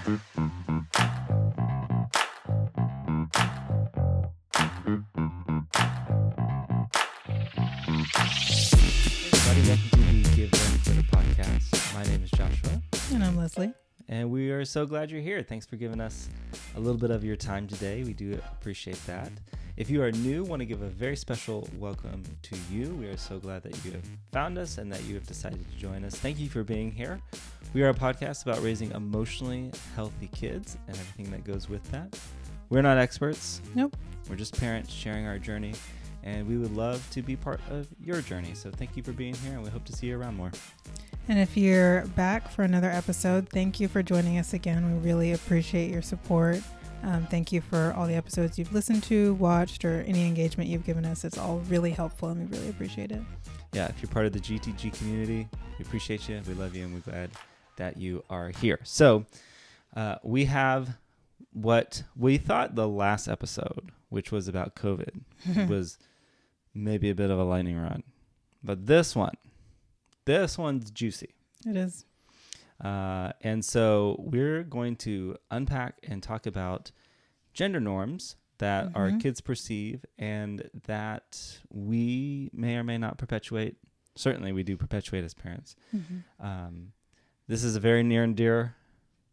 Welcome to the Give Them Glitter podcast. My name is Joshua. And I'm Leslie. And we are so glad you're here. Thanks for giving us a little bit of your time today. We do appreciate that. If you are new, want to give a very special welcome to you. We are so glad that you have found us and that you have decided to join us. Thank you for being here. We are a podcast about raising emotionally healthy kids and everything that goes with that. We're not experts. Nope. We're just parents sharing our journey. And we would love to be part of your journey. So thank you for being here, and we hope to see you around more. And if you're back for another episode, thank you for joining us again. We really appreciate your support. Thank you for all the episodes you've listened to, watched, or any engagement you've given us. It's all really helpful, and we really appreciate it. Yeah, if you're part of the GTG community, we appreciate you. We love you, and we're glad that you are here. So we have what we thought the last episode, which was about COVID, was maybe a bit of a lightning rod. But this one's juicy. It is. And so we're going to unpack and talk about gender norms that our kids perceive and that we may or may not perpetuate. Certainly we do perpetuate as parents. This is a very near and dear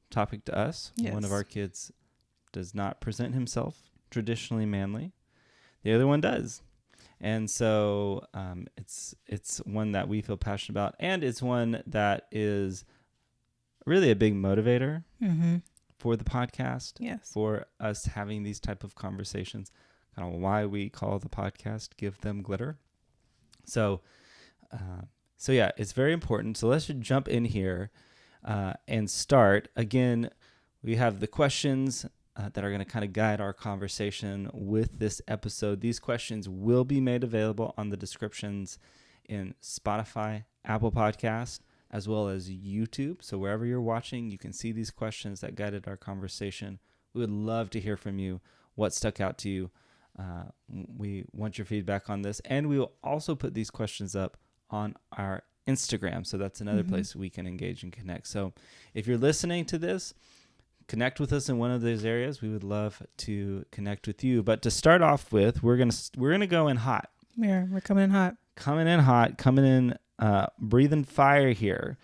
topic to us. Yes. One of our kids does not present himself traditionally manly. The other one does. And so it's one that we feel passionate about, and it's one that is really a big motivator for the podcast, for us having these type of conversations, kind of why we call the podcast Give Them Glitter. So yeah, it's very important. So let's just jump in here and start. Again, we have the questions that are going to kind of guide our conversation with this episode. These questions will be made available on the descriptions in Spotify, Apple Podcasts, as well as YouTube. So wherever you're watching, you can see these questions that guided our conversation. We would love to hear from you. What stuck out to you? We want your feedback on this. And we will also put these questions up on our Instagram. So that's another place we can engage and connect. So if you're listening to this, connect with us in one of those areas. We would love to connect with you. But to start off with, we're gonna go in hot. Yeah, we're coming in hot. Coming in breathing fire here.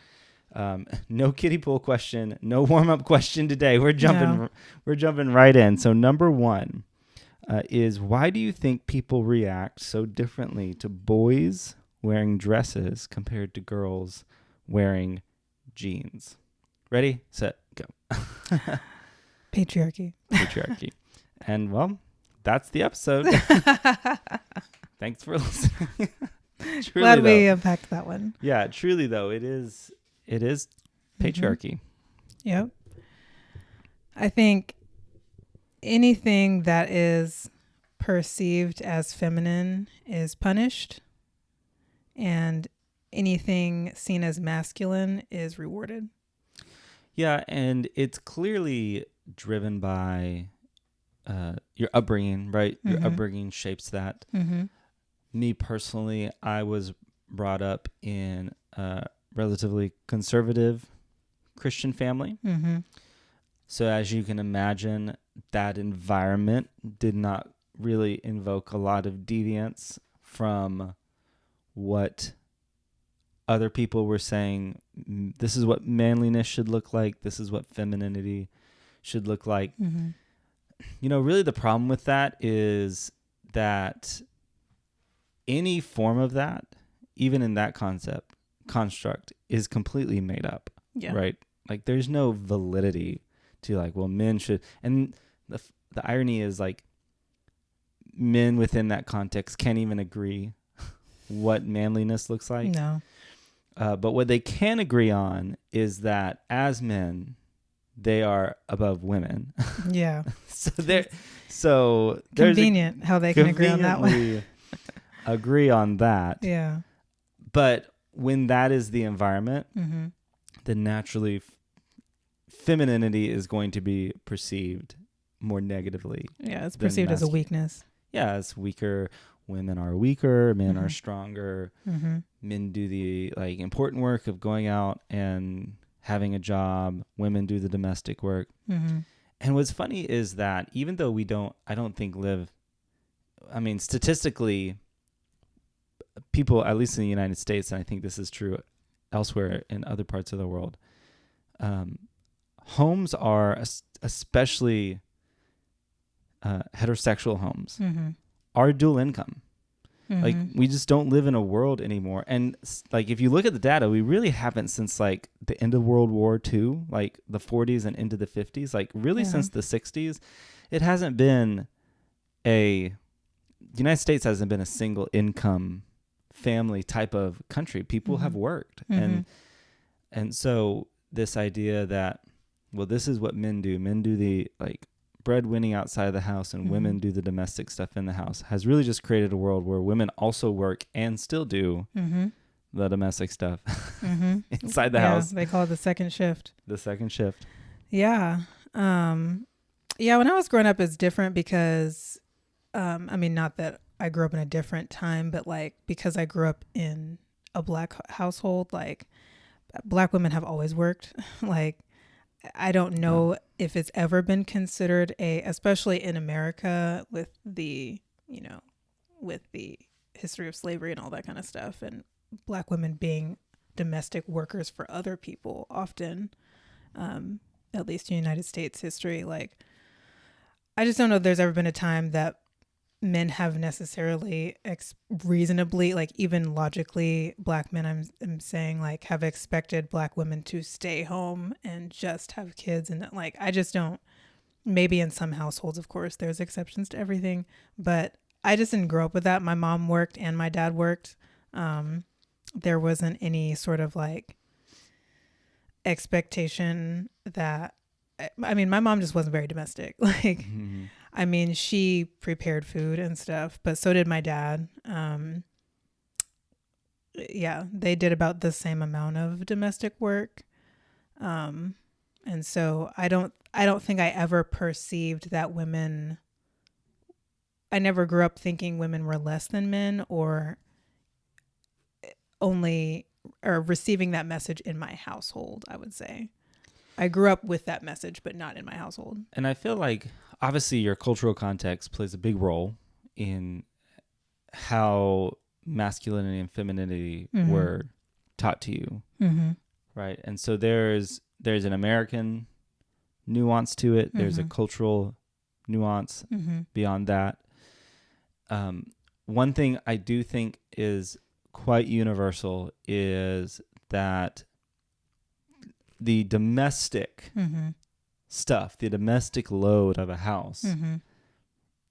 No kiddie pool question, no warm up question today. We're jumping right in. So number one is, why do you think people react so differently to boys wearing dresses compared to girls wearing jeans? Ready, set, go. Patriarchy. And well, that's the episode. Thanks for listening. Glad we unpacked that one. Yeah, truly though, it is patriarchy. Yep. I think anything that is perceived as feminine is punished, and anything seen as masculine is rewarded. Yeah, and it's clearly driven by your upbringing, right? Your upbringing shapes that. Me personally, I was brought up in a relatively conservative Christian family. So as you can imagine, that environment did not really invoke a lot of deviance from what other people were saying. This is what manliness should look like. This is what femininity should look like. You know, really the problem with that is that any form of that, even in that construct, is completely made up. Yeah. Right? Like there's no validity to like, well, men should, and the irony is like men within that context can't even agree what manliness looks like. No. But what they can agree on is that as men, they are above women. Yeah. so convenient how they can agree on that one. Agree on that. Yeah. But when that is the environment, then naturally femininity is going to be perceived more negatively. Yeah, it's perceived as a weakness. Yeah, it's weaker. Women are weaker, men are stronger. Men do the like important work of going out and having a job, women do the domestic work. Mm-hmm. And what's funny is that even though I don't think statistically, people, at least in the United States, and I think this is true elsewhere in other parts of the world, homes are, especially heterosexual homes, Mm-hmm. are dual income. Mm-hmm. Like, we just don't live in a world anymore. And like, if you look at the data, we really haven't since like the end of World War II, like the 40s and into the 50s, like really since the 60s, it hasn't been the United States hasn't been a single income family type of country. People have worked. And so this idea that, well, this is what men do. Men do the like breadwinning outside of the house, and women do the domestic stuff in the house, has really just created a world where women also work and still do the domestic stuff inside the house. They call it the second shift. The second shift. Yeah. Yeah, when I was growing up, it's different because, not that I grew up in a different time, but like because I grew up in a Black household, like Black women have always worked. Like, I don't know if it's ever been considered especially in America with the history of slavery and all that kind of stuff, and Black women being domestic workers for other people often, at least in United States history. Like, I just don't know if there's ever been a time that men have necessarily reasonably, like even logically, Black men, I'm saying, like, have expected Black women to stay home and just have kids. And like, I just don't, maybe in some households, of course, there's exceptions to everything, but I just didn't grow up with that. My mom worked and my dad worked. There wasn't any sort of like expectation that, my mom just wasn't very domestic. Like, she prepared food and stuff, but so did my dad. They did about the same amount of domestic work. And so I don't think I ever perceived that I never grew up thinking women were less than men or receiving that message in my household, I would say. I grew up with that message, but not in my household. And I feel like obviously your cultural context plays a big role in how masculinity and femininity were taught to you. Right. And so there's an American nuance to it. There's a cultural nuance beyond that. One thing I do think is quite universal is that the domestic stuff, the domestic load of a house,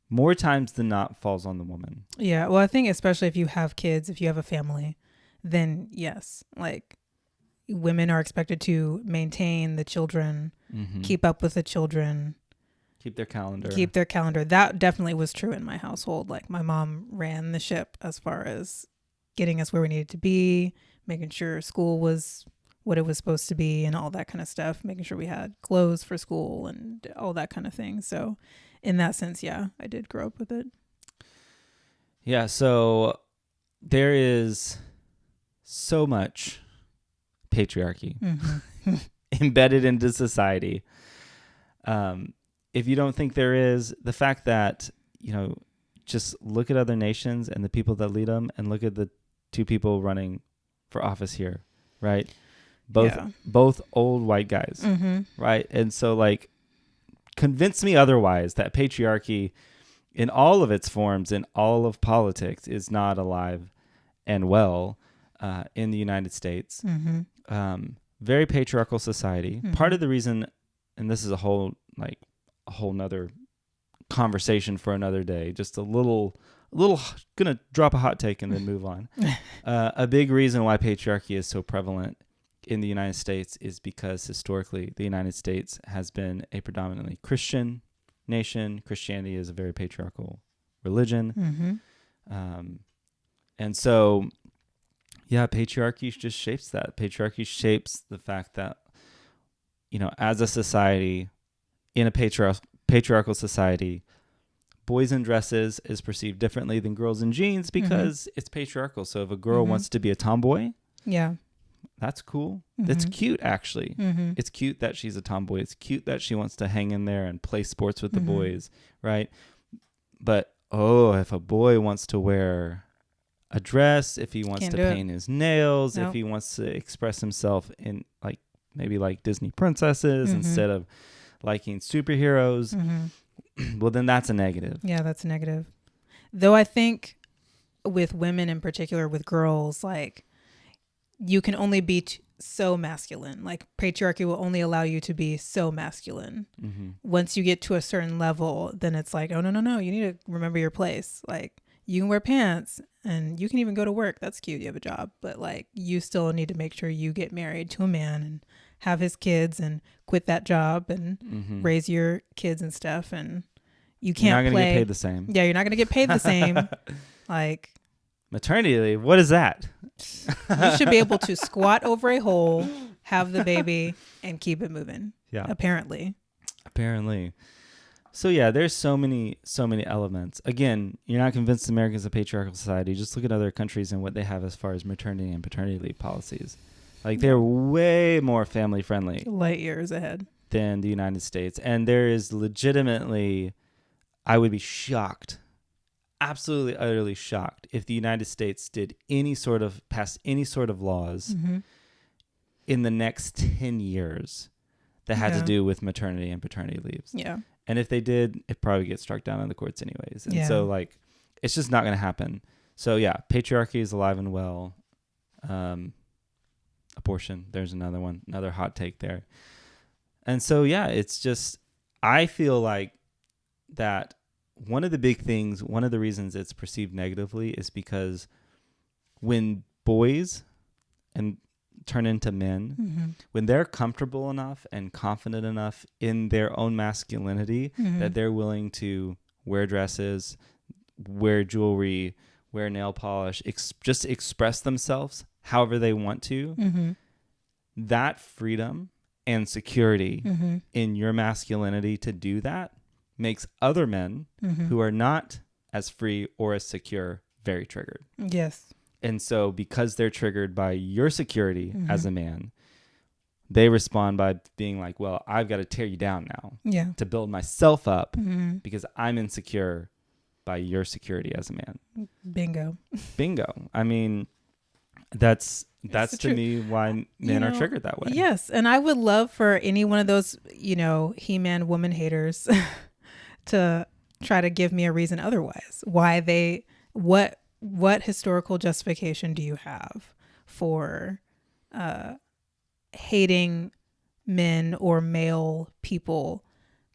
more times than not falls on the woman. Yeah. Well, I think especially if you have kids, if you have a family, then yes, like women are expected to maintain the children, keep up with the children, keep their calendar. That definitely was true in my household. Like, my mom ran the ship as far as getting us where we needed to be, making sure school was what it was supposed to be and all that kind of stuff, making sure we had clothes for school and all that kind of thing. So in that sense, yeah, I did grow up with it. Yeah. So there is so much patriarchy embedded into society. If you don't think there is, the fact that, just look at other nations and the people that lead them, and look at the two people running for office here, right? Both old white guys, right? And so, like, convince me otherwise that patriarchy in all of its forms, in all of politics, is not alive and well in the United States. Very patriarchal society. Part of the reason, and this is a whole nother conversation for another day, just a little gonna drop a hot take and then move on. A big reason why patriarchy is so prevalent in the United States is because historically the United States has been a predominantly Christian nation. Christianity is a very patriarchal religion. And so, yeah, patriarchy just shapes that. Patriarchy shapes the fact that, as a society, in a patriarchal society, boys in dresses is perceived differently than girls in jeans because it's patriarchal. So if a girl wants to be a tomboy, That's cool. It's cute, actually. Mm-hmm. It's cute that she's a tomboy. It's cute that she wants to hang in there and play sports with the boys, right? But, if a boy wants to wear a dress, if he wants to paint his nails, if he wants to express himself in maybe like Disney princesses instead of liking superheroes, well, then that's a negative. Yeah, that's a negative. Though I think with women in particular, with girls, like you can only be so masculine. Like patriarchy will only allow you to be so masculine. Once you get to a certain level, then it's like, oh, no, you need to remember your place. Like you can wear pants and you can even go to work. That's cute. You have a job. But like you still need to make sure you get married to a man and have his kids and quit that job and raise your kids and stuff. And you can't You're not going to get paid the same. Yeah, you're not going to get paid the same. Like maternity leave, what is that? You should be able to squat over a hole, have the baby, and keep it moving. Yeah. Apparently. So yeah, there's so many elements. Again, you're not convinced America's a patriarchal society. Just look at other countries and what they have as far as maternity and paternity leave policies. Like they're way more family friendly. Light years ahead. Than the United States. And there is legitimately, I would be shocked, absolutely utterly shocked, if the United States did pass any sort of laws in the next 10 years that had to do with maternity and paternity leaves. Yeah. And if they did, it probably gets struck down in the courts anyways. And so like, it's just not going to happen. So yeah, patriarchy is alive and well. Abortion, there's another hot take there. And so, yeah, it's just, I feel like that one of the reasons it's perceived negatively is because when boys turn into men, when they're comfortable enough and confident enough in their own masculinity that they're willing to wear dresses, wear jewelry, wear nail polish, just express themselves however they want to, that freedom and security in your masculinity to do that makes other men who are not as free or as secure very triggered. Yes. And so because they're triggered by your security as a man, they respond by being like, well, I've got to tear you down now to build myself up because I'm insecure by your security as a man. Bingo. I mean, that's to me why men are triggered that way. Yes. And I would love for any one of those, He-Man woman haters to try to give me a reason otherwise. Why what historical justification do you have for hating men or male people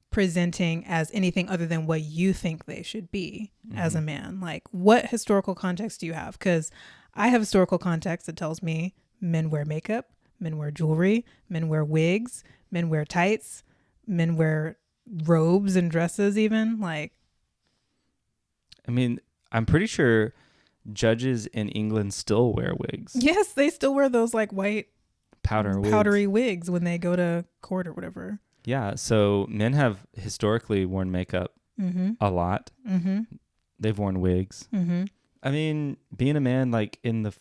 presenting as anything other than what you think they should be as a man? Like, what historical context do you have? Because I have historical context that tells me men wear makeup, men wear jewelry, men wear wigs, men wear tights, men wear robes and dresses even. Like, I mean, I'm pretty sure judges in England still wear wigs. Yes, they still wear those like white powdery wigs when they go to court or whatever. Yeah, so men have historically worn makeup a lot. They've worn wigs. I mean, being a man like in the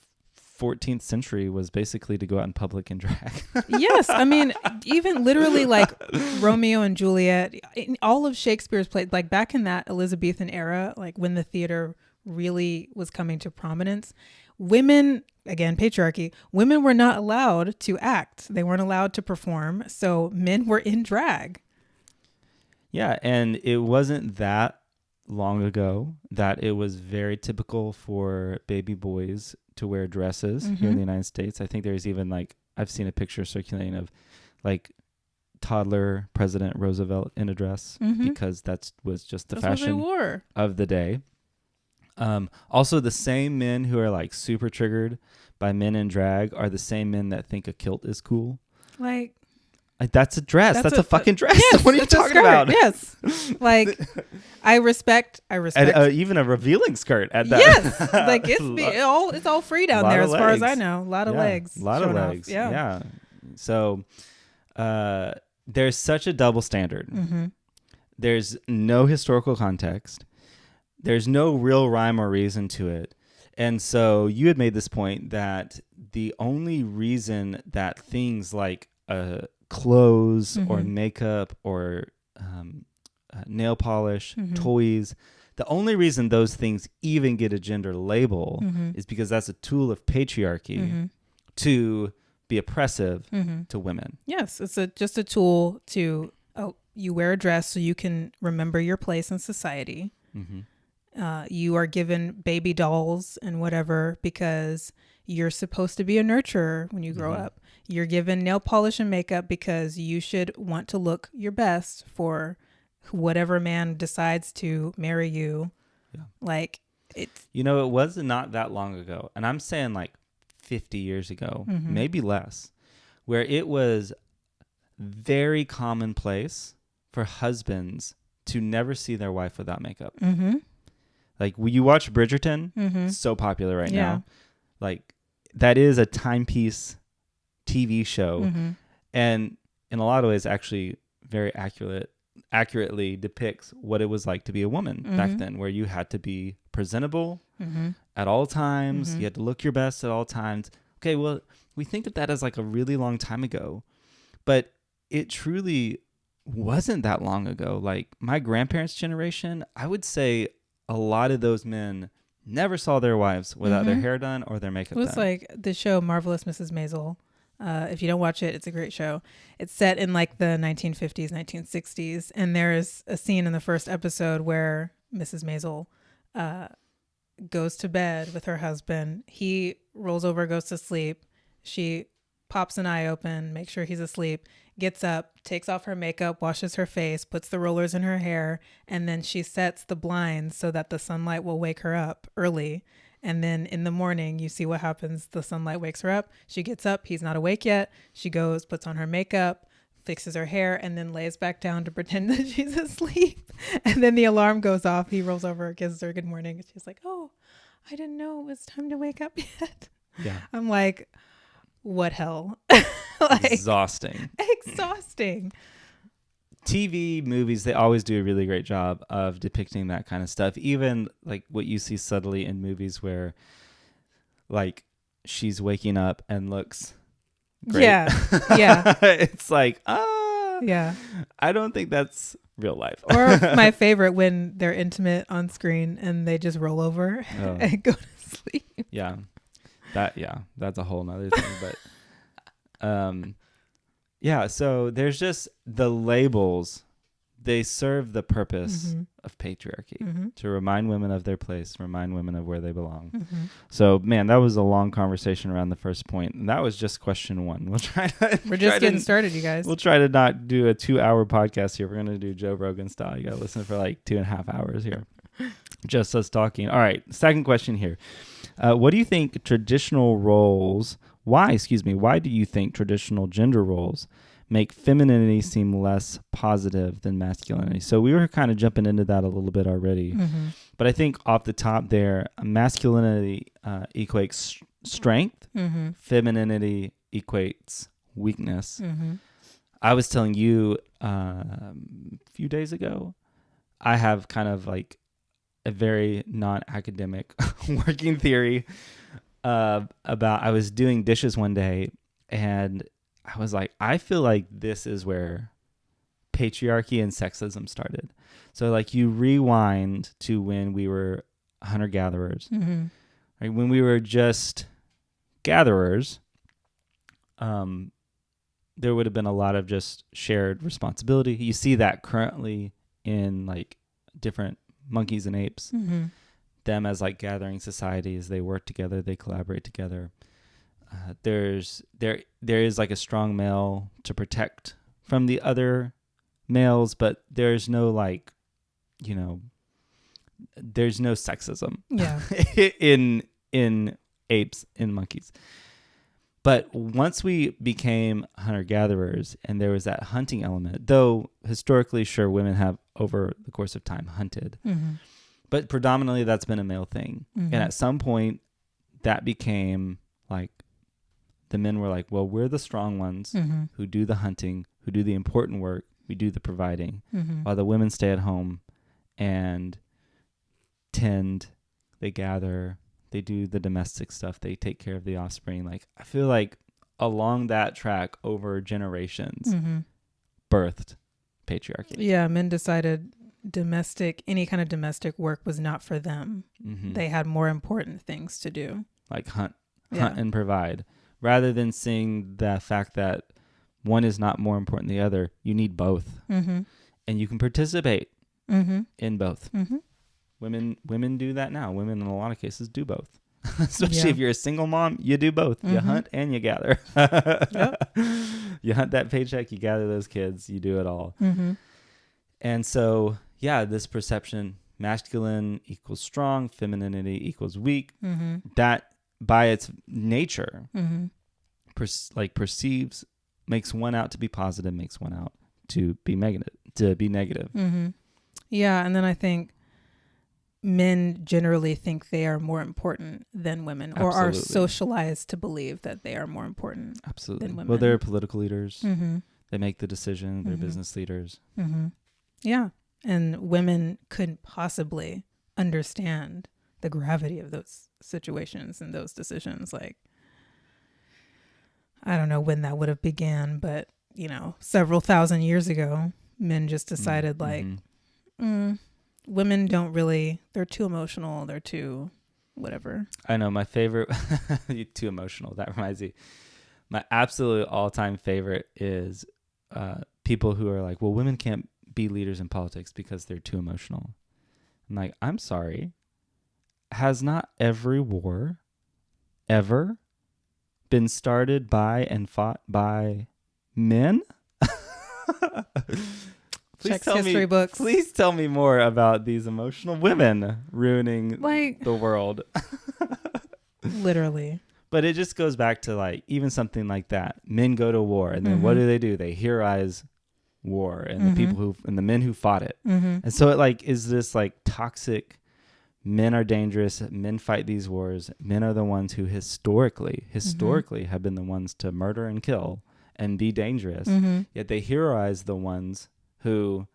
14th century was basically to go out in public and drag. Yes, I mean, even literally like Romeo and Juliet, all of Shakespeare's plays, like back in that Elizabethan era, like when the theater really was coming to prominence, women, again, patriarchy, women were not allowed to act. They weren't allowed to perform. So men were in drag. Yeah, and it wasn't that long ago that it was very typical for baby boys to wear dresses here in the United States. I think there's even like, I've seen a picture circulating of like toddler President Roosevelt in a dress because that was just the fashion of the day. Also, the same men who are like super triggered by men in drag are the same men that think a kilt is cool. Like that's a dress. That's a fucking dress. Yes, what are you talking about? Yes. Like I respect. And, even a revealing skirt at that. Yes. Like it's all free down there as far as I know. A lot of legs. A lot of legs. Yeah. So there's such a double standard. There's no historical context. There's no real rhyme or reason to it. And so you had made this point that the only reason that things like clothes or makeup or nail polish, toys, the only reason those things even get a gender label is because that's a tool of patriarchy to be oppressive to women. Yes, it's just a tool to, you wear a dress so you can remember your place in society. You are given baby dolls and whatever because you're supposed to be a nurturer when you grow up. You're given nail polish and makeup because you should want to look your best for whatever man decides to marry you. Yeah. Like, it's... You know, it was not that long ago, and I'm saying like 50 years ago, maybe less, where it was very commonplace for husbands to never see their wife without makeup. Like, when you watch Bridgerton, it's so popular right now. Like, that is a timepiece TV show, and in a lot of ways actually very accurately depicts what it was like to be a woman back then, where you had to be presentable at all times. You had to look your best at all times. Okay, well, we think of that as like a really long time ago, but it truly wasn't that long ago. Like, my grandparents' generation, I would say a lot of those men never saw their wives without their hair done or their makeup done. It was like the show Marvelous Mrs. Maisel. If you don't watch it, it's a great show. It's set in like the 1950s, 1960s. And there's a scene in the first episode where Mrs. Maisel goes to bed with her husband. He rolls over, goes to sleep. She pops an eye open, makes sure he's asleep, gets up, takes off her makeup, washes her face, puts the rollers in her hair, and then she sets the blinds so that the sunlight will wake her up early. And then in the morning, you see what happens. The sunlight wakes her up. She gets up. He's not awake yet. She goes, puts on her makeup, fixes her hair, and then lays back down to pretend that she's asleep. And then the alarm goes off. He rolls over, gives her good morning. And she's like, oh, I didn't know it was time to wake up yet. Yeah. I'm like, what hell? Like, exhausting. TV, movies, they always do a really great job of depicting that kind of stuff. Even like what you see subtly in movies where like she's waking up and looks great. Yeah. It's like, yeah. I don't think that's real life. Or my favorite, when they're intimate on screen and they just roll over and go to sleep. Yeah. That's a whole nother thing. But yeah, so there's just the labels. They serve the purpose of patriarchy to remind women of their place, remind women of where they belong. So, man, that was a long conversation around the first point. And that was just question one. We're just getting started, you guys. We'll try to not do a 2-hour podcast here. We're going to do Joe Rogan style. You got to listen for like 2.5 hours here. Just us talking. All right. Second question here. What do you think why do you think traditional gender roles make femininity seem less positive than masculinity? So we were kind of jumping into that a little bit already. But I think off the top there, masculinity equates strength. Femininity equates weakness. I was telling you a few days ago, I have kind of like a very non-academic working theory about, I was doing dishes one day and I was like, I feel like this is where patriarchy and sexism started. So like, you rewind to when we were hunter-gatherers, right? When we were just gatherers, there would have been a lot of just shared responsibility. You see that currently in like different monkeys and apes, them as like gathering societies. They work together, they collaborate together. There is like a strong male to protect from the other males, but there's no like, there's no sexism in apes, in monkeys. But once we became hunter-gatherers and there was that hunting element, though historically, sure, women have over the course of time hunted, but predominantly that's been a male thing. And at some point that became like, the men were like, well, we're the strong ones who do the hunting, who do the important work, we do the providing, while the women stay at home and tend, they gather, They do the domestic stuff. They take care of the offspring. Like, I feel like along that track over generations birthed patriarchy. Yeah, men decided any kind of domestic work was not for them. They had more important things to do. Like hunt and provide. Rather than seeing the fact that one is not more important than the other, you need both. And you can participate in both. Women do that now. Women in a lot of cases do both. Especially if you're a single mom, you do both. You hunt and you gather. You hunt that paycheck, you gather those kids, you do it all. And so, yeah, this perception, masculine equals strong, femininity equals weak, that by its nature, perceives, makes one out to be positive, makes one out to be negative. Yeah, and then I think men generally think they are more important than women, or are socialized to believe that they are more important than women. Well, they're political leaders. They make the decision. They're business leaders. Yeah. And women couldn't possibly understand the gravity of those situations and those decisions. Like, I don't know when that would have began, but, several thousand years ago, men just decided women don't really, they're too emotional. They're too whatever. I know my favorite, too emotional. That reminds me. My absolute all-time favorite is people who are like, well, women can't be leaders in politics because they're too emotional. I'm like, I'm sorry. Has not every war ever been started by and fought by men? Check history books. Please tell me more about these emotional women ruining the world. Literally. But it just goes back to even something like that. Men go to war, and then what do? They heroize war and the people and the men who fought it. And so it is this toxic. Men are dangerous. Men fight these wars. Men are the ones who historically have been the ones to murder and kill and be dangerous. Yet they heroize the ones who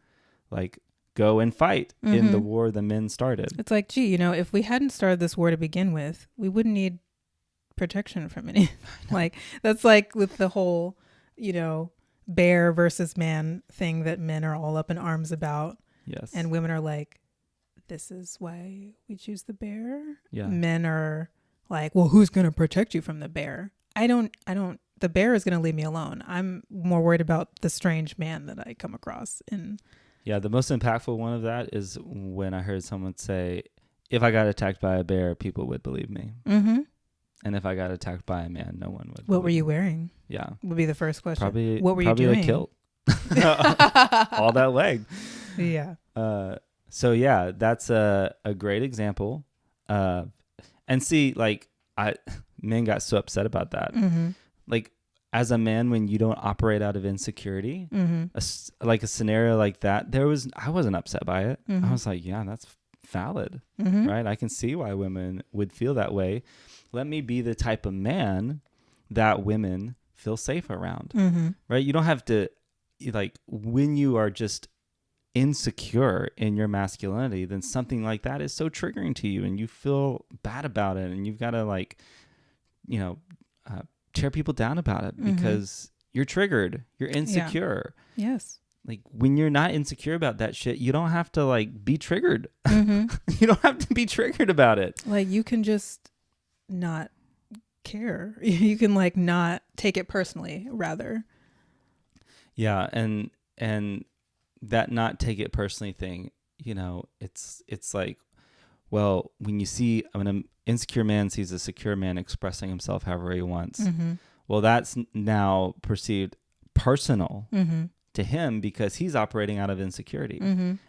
go and fight in the war the men started. It's like, gee, if we hadn't started this war to begin with, we wouldn't need protection from any. That's with the whole, bear versus man thing that men are all up in arms about. Yes. And women are like, this is why we choose the bear. Yeah. Men are like, well, who's going to protect you from the bear? The bear is going to leave me alone. I'm more worried about the strange man that I come across. Yeah. The most impactful one of that is when I heard someone say, if I got attacked by a bear, people would believe me. And if I got attacked by a man, no one would. What were you wearing? Yeah. Would be the first question. Probably. What were you doing? Probably a kilt. All that leg. Yeah. So yeah, that's a great example. And see, men got so upset about that. As a man, when you don't operate out of insecurity, a scenario like that, I wasn't upset by it. I was like, yeah, that's valid, right? I can see why women would feel that way. Let me be the type of man that women feel safe around, right? You don't have to, when you are just insecure in your masculinity, then something like that is so triggering to you and you feel bad about it, and you've got to tear people down about it because you're triggered, you're insecure. Yeah. Yes. When you're not insecure about that shit, you don't have to be triggered. You don't have to be triggered about it. You can just not care. You can not take it personally, rather. Yeah, and that not take it personally thing, it's like, well, when you see when an insecure man sees a secure man expressing himself however he wants, well, that's now perceived personal to him because he's operating out of insecurity.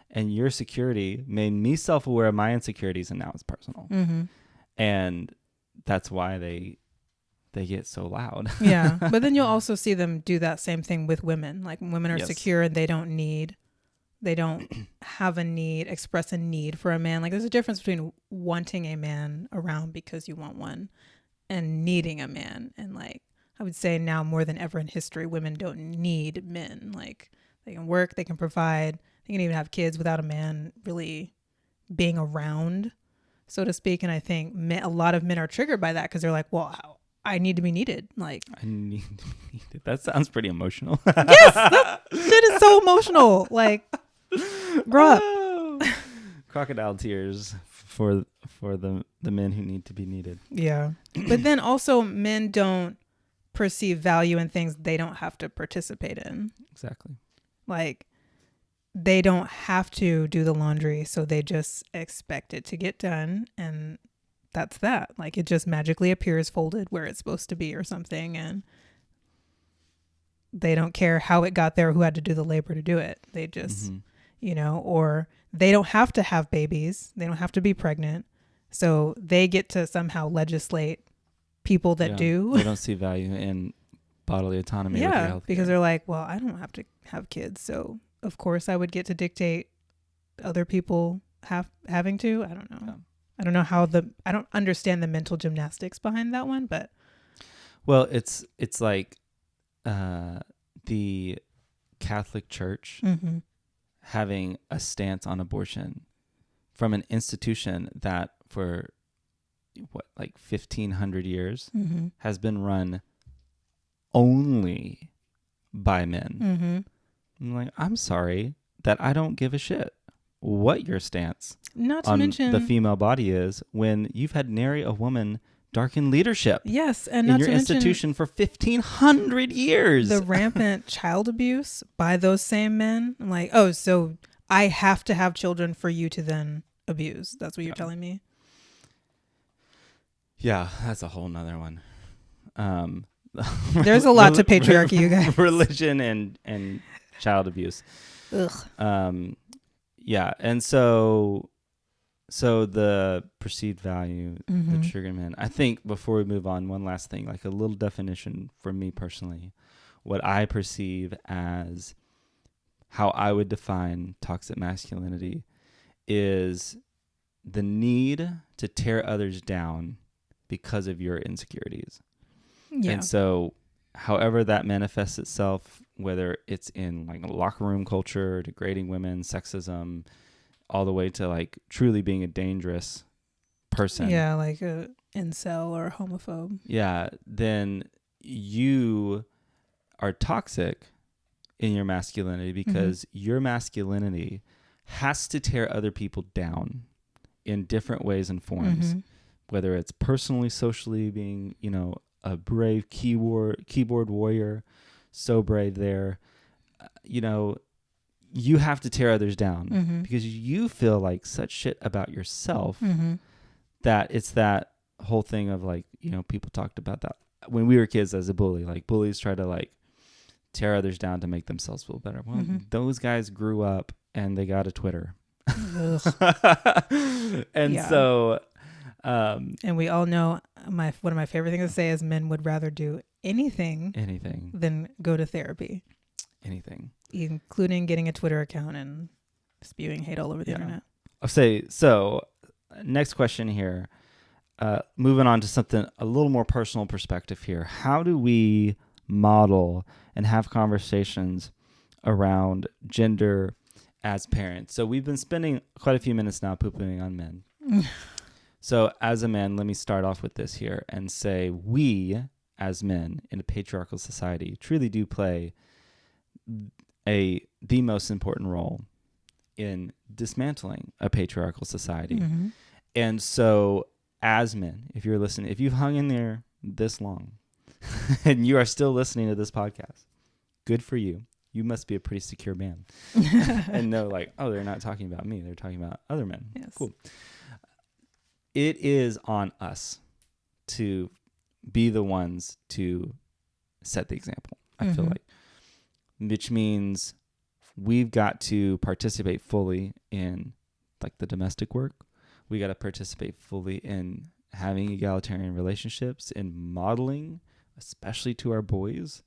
And your security made me self-aware of my insecurities, and now it's personal. And that's why they get so loud. Yeah. But then you'll also see them do that same thing with women. Women are secure and they don't have a need, express a need for a man. There's a difference between wanting a man around because you want one and needing a man. And I would say now more than ever in history, women don't need men. They can work, they can provide, they can even have kids without a man really being around. so to speak. And I think a lot of men are triggered by that because they're like, well, I need to be needed. Like, I need to be needed. That sounds pretty emotional. yes, that shit is so emotional. Like, grow up. Crocodile tears for the men who need to be needed. Yeah. But then also men don't perceive value in things they don't have to participate in. Exactly. Like, they don't have to do the laundry, so they just expect it to get done, and that's that. Like, it just magically appears folded where it's supposed to be or something, and they don't care how it got there or who had to do the labor to do it. They just, or they don't have to have babies. They don't have to be pregnant. So they get to somehow legislate people that do. They don't see value in bodily autonomy. Yeah, with your healthcare. because they're like, well, I don't have to have kids, so of course I would get to dictate other people having to. I don't know. Yeah. I don't know I don't understand the mental gymnastics behind that one, but. Well, it's like the Catholic Church having a stance on abortion from an institution that for 1,500 years has been run only by men. I'm like, I'm sorry that I don't give a shit what your stance Not to on mention the female body is when you've had nary a woman darken leadership. Yes, and in not your to institution for 1,500 years. The rampant child abuse by those same men. I'm like, oh, so I have to have children for you to then abuse. That's what you're telling me. Yeah, that's a whole nother one. There's a lot to patriarchy, you guys. Religion and child abuse. Ugh. Yeah, and so the perceived value, the trigger man. I think before we move on, one last thing, like a little definition for me personally, what I perceive as how I would define toxic masculinity is the need to tear others down because of your insecurities. Yeah. And so however that manifests itself, whether it's in like a locker room culture, degrading women, sexism, all the way to like truly being a dangerous person. Yeah, like a incel or a homophobe. Yeah, then you are toxic in your masculinity because your masculinity has to tear other people down in different ways and forms, whether it's personally, socially, being, a brave keyboard warrior, so brave there, you have to tear others down because you feel like such shit about yourself that it's that whole thing of like, people talked about that when we were kids as a bully, like bullies try to like tear others down to make themselves feel better. Well, those guys grew up and they got a Twitter. And so, and we all know one of my favorite things to say is men would rather do anything than go to therapy. Anything. Including getting a Twitter account and spewing hate all over the internet. I'll say, so next question here, moving on to something a little more personal perspective here. How do we model and have conversations around gender as parents? So we've been spending quite a few minutes now pooping on men. So as a man, let me start off with this here and say we as men in a patriarchal society truly do play the most important role in dismantling a patriarchal society. And so as men, if you're listening, if you've hung in there this long and you are still listening to this podcast, good for you. You must be a pretty secure man. And know like, oh, they're not talking about me. They're talking about other men. Yes. Cool. It is on us to be the ones to set the example, I feel like. Which means we've got to participate fully in like the domestic work. We got to participate fully in having egalitarian relationships, in modeling, especially to our boys,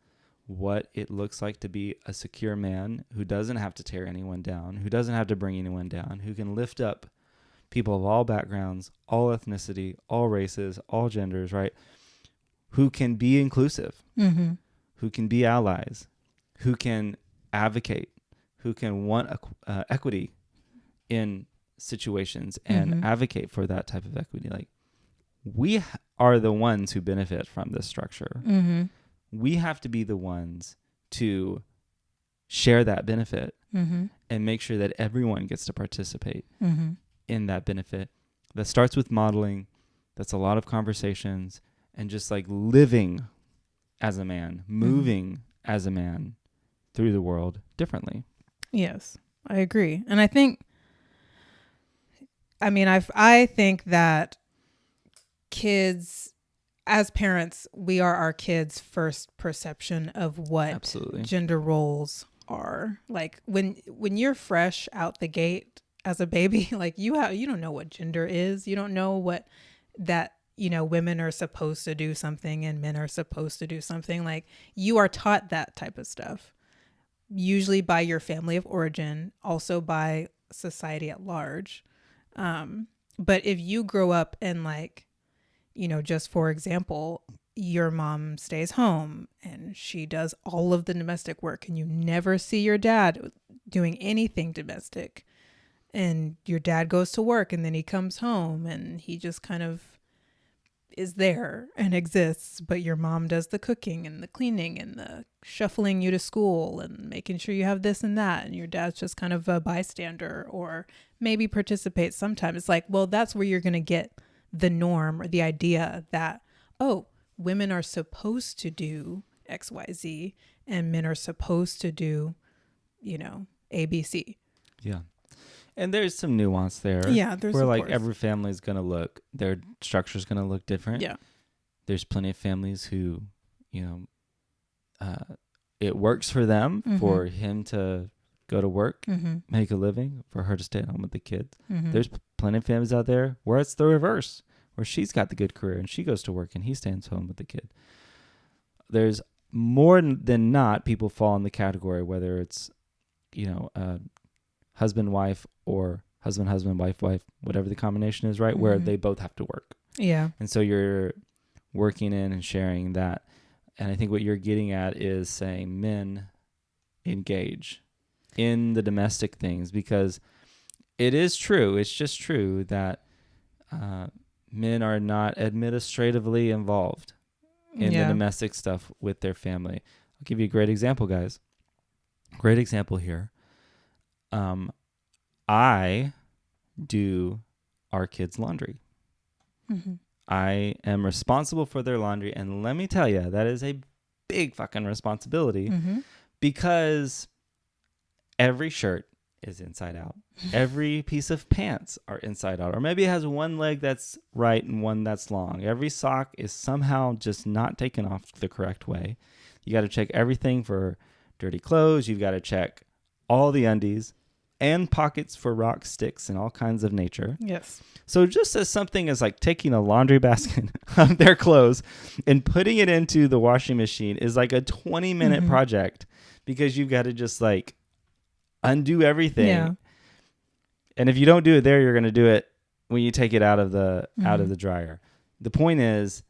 what it looks like to be a secure man who doesn't have to tear anyone down, who doesn't have to bring anyone down, who can lift up people of all backgrounds, all ethnicity, all races, all genders, right? Who can be inclusive, who can be allies, who can advocate, who can want equity in situations and advocate for that type of equity. Like, we are the ones who benefit from this structure. We have to be the ones to share that benefit and make sure that everyone gets to participate in that benefit. That starts with modeling. That's a lot of conversations and just like living as a man, moving as a man through the world differently. Yes, I agree. And I think that kids, as parents, we are our kids' first perception of what gender roles are. Like when you're fresh out the gate as a baby, like you don't know what gender is. You don't know what that, women are supposed to do something and men are supposed to do something. Like, you are taught that type of stuff, usually by your family of origin, also by society at large. But if you grow up and like, just for example, your mom stays home and she does all of the domestic work and you never see your dad doing anything domestic, and your dad goes to work and then he comes home and he just kind of is there and exists, but your mom does the cooking and the cleaning and the shuffling you to school and making sure you have this and that, and your dad's just kind of a bystander or maybe participates sometimes. It's like, well, that's where you're going to get the norm or the idea that, oh, women are supposed to do XYZ and men are supposed to do, ABC. Yeah. And there's some nuance there. Yeah, there's where like every family is going to look, their structure is going to look different. Yeah. There's plenty of families who, it works for them for him to go to work, make a living, for her to stay at home with the kids. There's plenty of families out there where it's the reverse, where she's got the good career and she goes to work and he stays home with the kid. There's more than not people fall in the category, whether it's, husband, wife, or husband, wife, whatever the combination is, right? Where they both have to work. Yeah. And so you're working in and sharing that. And I think what you're getting at is saying men engage in the domestic things, because it is true. It's just true that men are not administratively involved in the domestic stuff with their family. I'll give you a great example, guys. Great example here. I do our kids' laundry. I am responsible for their laundry. And let me tell you, that is a big fucking responsibility because every shirt is inside out. Every piece of pants are inside out. Or maybe it has one leg that's right and one that's long. Every sock is somehow just not taken off the correct way. You got to check everything for dirty clothes. You've got to check all the undies and pockets for rock, sticks, and all kinds of nature. Yes. So just as something as like taking a laundry basket of their clothes and putting it into the washing machine is like a 20-minute project, because you've got to just like undo everything. Yeah. And if you don't do it there, you're going to do it when you take it out of the dryer. The point is,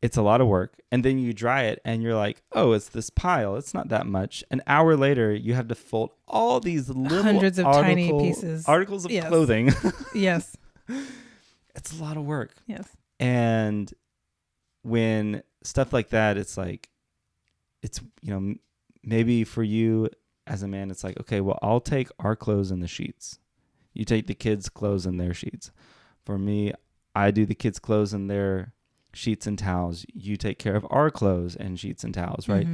it's a lot of work. And then you dry it and you're like, oh, it's this pile. It's not that much. An hour later, you have to fold all these little hundreds of tiny pieces, articles of clothing. Yes. It's a lot of work. Yes. And when stuff like that, it's like, it's, maybe for you as a man, it's like, okay, well, I'll take our clothes in the sheets. You take the kids' clothes in their sheets. For me, I do the kids' clothes in their sheets and towels. You take care of our clothes and sheets and towels, right?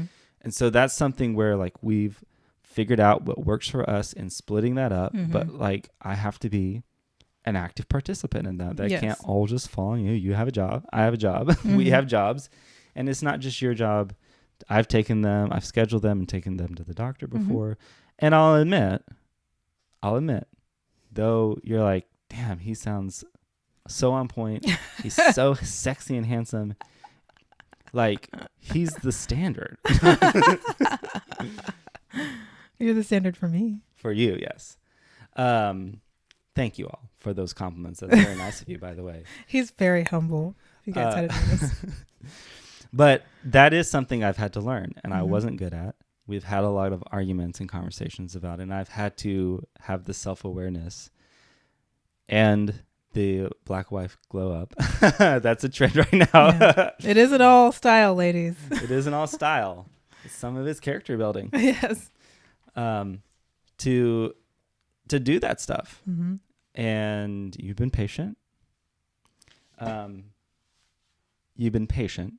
And so that's something where like we've figured out what works for us in splitting that up. But like I have to be an active participant in that. That can't all just fall on you. You have a job. I have a job. We have jobs. And it's not just your job. I've scheduled them and taken them to the doctor before. And I'll admit, though you're like, damn, he sounds so on point. He's so sexy and handsome. Like, he's the standard. You're the standard for me. For you, yes. Thank you all for those compliments. That's very nice of you, by the way. He's very humble. If you guys hadn't noticed. But that is something I've had to learn, and I wasn't good at. We've had a lot of arguments and conversations about it, and I've had to have the self-awareness and the black wife glow up. That's a trend right now. Yeah. It isn't all style, ladies. It isn't all style. Some of it's character building. Yes. To do that stuff. Mm-hmm. And you've been patient. You've been patient.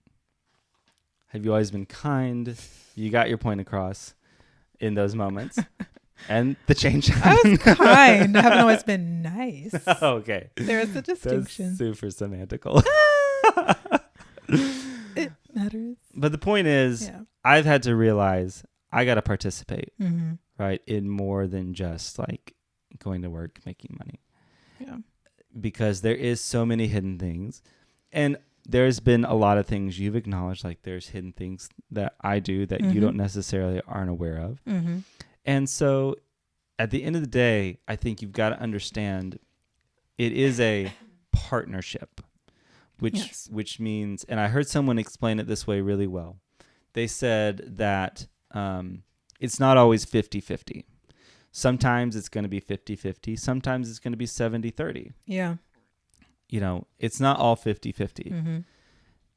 Have you always been kind? You got your point across in those moments. And the change I was kind. I haven't always been nice. Okay. There is a distinction. That's super semantical. It matters. But the point is, I've had to realize I got to participate, mm-hmm. right, in more than just like going to work, making money. Yeah. Because there is so many hidden things. And there's been a lot of things you've acknowledged, like there's hidden things that I do that mm-hmm. you don't necessarily aren't aware of. Mm-hmm. And so at the end of the day, I think you've got to understand it is a partnership, which means, and I heard someone explain it this way really well. They said that it's not always 50-50. Sometimes it's going to be 50-50. Sometimes it's going to be 70-30. Yeah. You know, it's not all 50-50. Mm-hmm.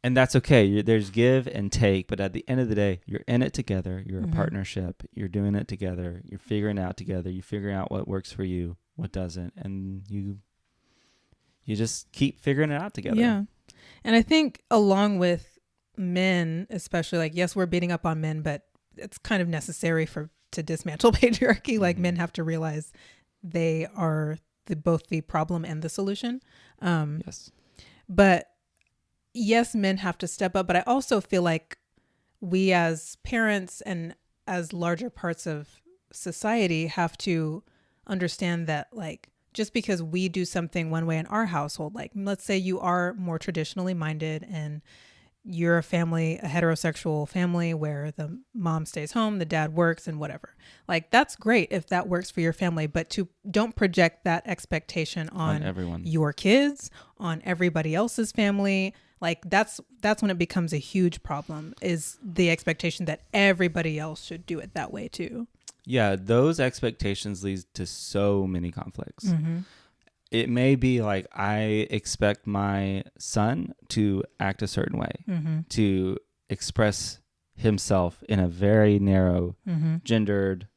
And that's okay. There's give and take, but at the end of the day, you're in it together. You're mm-hmm. a partnership. You're doing it together. You're figuring it out together. You're figuring out what works for you, what doesn't, and you just keep figuring it out together. Yeah. And I think along with men, especially, like, yes, we're beating up on men, but it's kind of necessary to dismantle patriarchy. Like, men have to realize they are both the problem and the solution. Yes. But yes, men have to step up, but I also feel like we as parents and as larger parts of society have to understand that, like, just because we do something one way in our household, like let's say you are more traditionally minded and you're a heterosexual family where the mom stays home, the dad works and whatever. Like, that's great if that works for your family, but don't project that expectation on everyone, your kids, on everybody else's family. Like, that's when it becomes a huge problem, is the expectation that everybody else should do it that way too. Yeah, those expectations lead to so many conflicts. Mm-hmm. It may be like, I expect my son to act a certain way, mm-hmm. to express himself in a very narrow, mm-hmm. gendered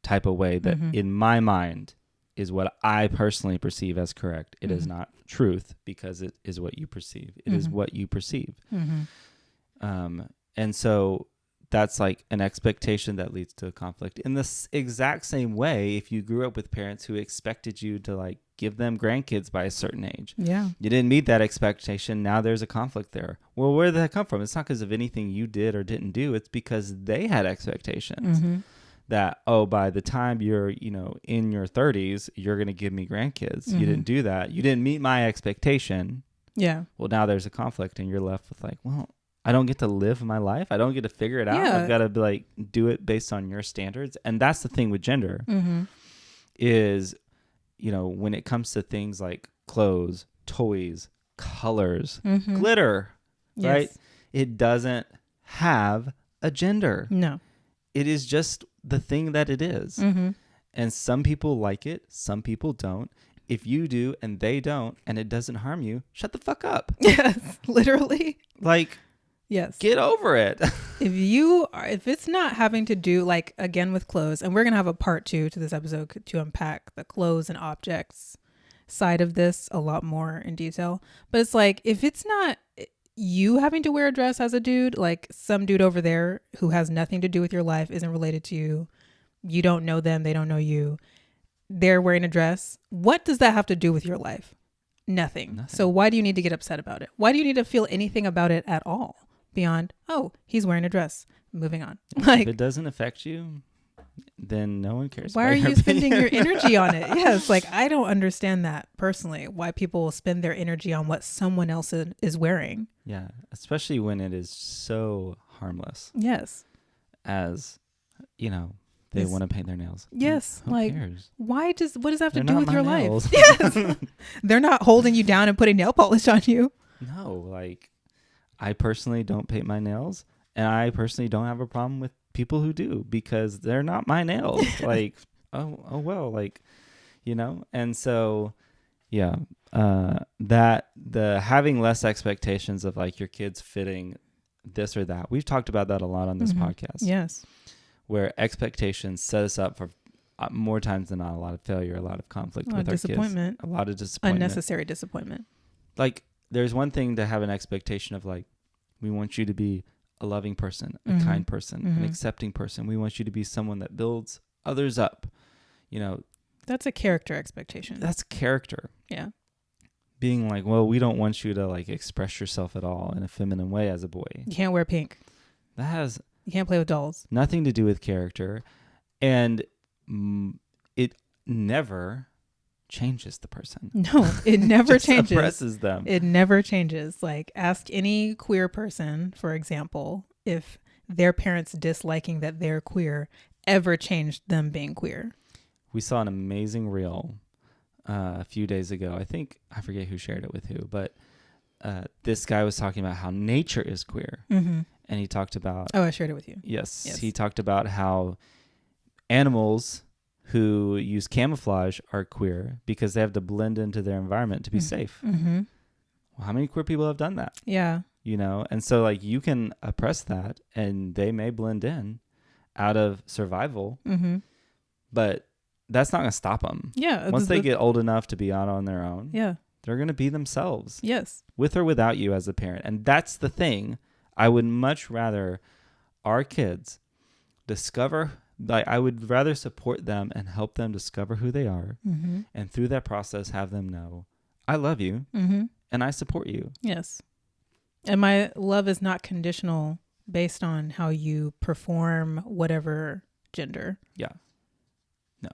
type of way that mm-hmm. in my mind is what I personally perceive as correct. It mm-hmm. is not truth, because it is what you perceive. It mm-hmm. is what you perceive. Mm-hmm. And so that's like an expectation that leads to a conflict. In this exact same way, if you grew up with parents who expected you to like give them grandkids by a certain age, yeah, you didn't meet that expectation. Now there's a conflict there. Well, where did that come from? It's not because of anything you did or didn't do. It's because they had expectations mm-hmm. that, oh, by the time you're, in your 30s, you're going to give me grandkids. Mm-hmm. You didn't do that. You didn't meet my expectation. Yeah. Well, now there's a conflict and you're left with like, well, I don't get to live my life. I don't get to figure it out. Yeah. I've got to like do it based on your standards. And that's the thing with gender mm-hmm. is, when it comes to things like clothes, toys, colors, mm-hmm. glitter, yes. right? It doesn't have a gender. No. It is just the thing that it is. Mm-hmm. And some people like it. Some people don't. If you do and they don't, and it doesn't harm you, shut the fuck up. Yes, literally. Like, yes, get over it. If it's not having to do, like, again with clothes, and we're going to have a part 2 to this episode to unpack the clothes and objects side of this a lot more in detail. But it's like, if it's not you having to wear a dress as a dude, like some dude over there who has nothing to do with your life, isn't related to you, you don't know them, they don't know you, they're wearing a dress. What does that have to do with your life? Nothing. So why do you need to get upset about it? Why do you need to feel anything about it at all beyond, oh, he's wearing a dress, moving on? Like, if it doesn't affect you, then no one cares. Why are you spending your energy on it? Yes, like, I don't understand that personally, why people will spend their energy on what someone else is wearing. Yeah, especially when it is so harmless. Yes. As, they want to paint their nails. Yes. Who like, cares? what does that have to They're do not with my your nails. life? Yes. They're not holding you down and putting nail polish on you. No, like, I personally don't paint my nails, and I personally don't have a problem with people who do, because they're not my nails. Like, oh well, like, and so, Yeah. That the having less expectations of like your kids fitting this or that. We've talked about that a lot on this podcast. Yes. Where expectations set us up for more times than not a lot of failure, a lot of conflict with our kids. Disappointment. A lot of disappointment. Unnecessary disappointment. Like there's one thing to have an expectation of like, we want you to be a loving person, a kind person, an accepting person. We want you to be someone that builds others up. You know, that's a character expectation. That's character. Yeah. Being like, well, we don't want you to like express yourself at all in a feminine way as a boy. You can't wear pink. That has You can't play with dolls. nothing to do with character. And it never changes the person. No, it never changes. Suppresses them. It never changes. Like, ask any queer person, for example, if their parents disliking that they're queer ever changed them being queer. We saw an amazing reel a few days ago. I forget who shared it with who, but this guy was talking about how nature is queer. And he talked about... Oh, I shared it with you. Yes. He talked about how animals who use camouflage are queer because they have to blend into their environment to be safe. Well, how many queer people have done that? Yeah. You know, and so like you can oppress that and they may blend in out of survival, but that's not going to stop them. Yeah. Once they get old enough to be out on their own, they're going to be themselves. Yes. With or without you as a parent. And that's the thing. I would much rather our kids discover, like I would rather support them and help them discover who they are. And through that process, have them know, I love you and I support you. Yes. And my love is not conditional based on how you perform whatever gender. Yeah. No.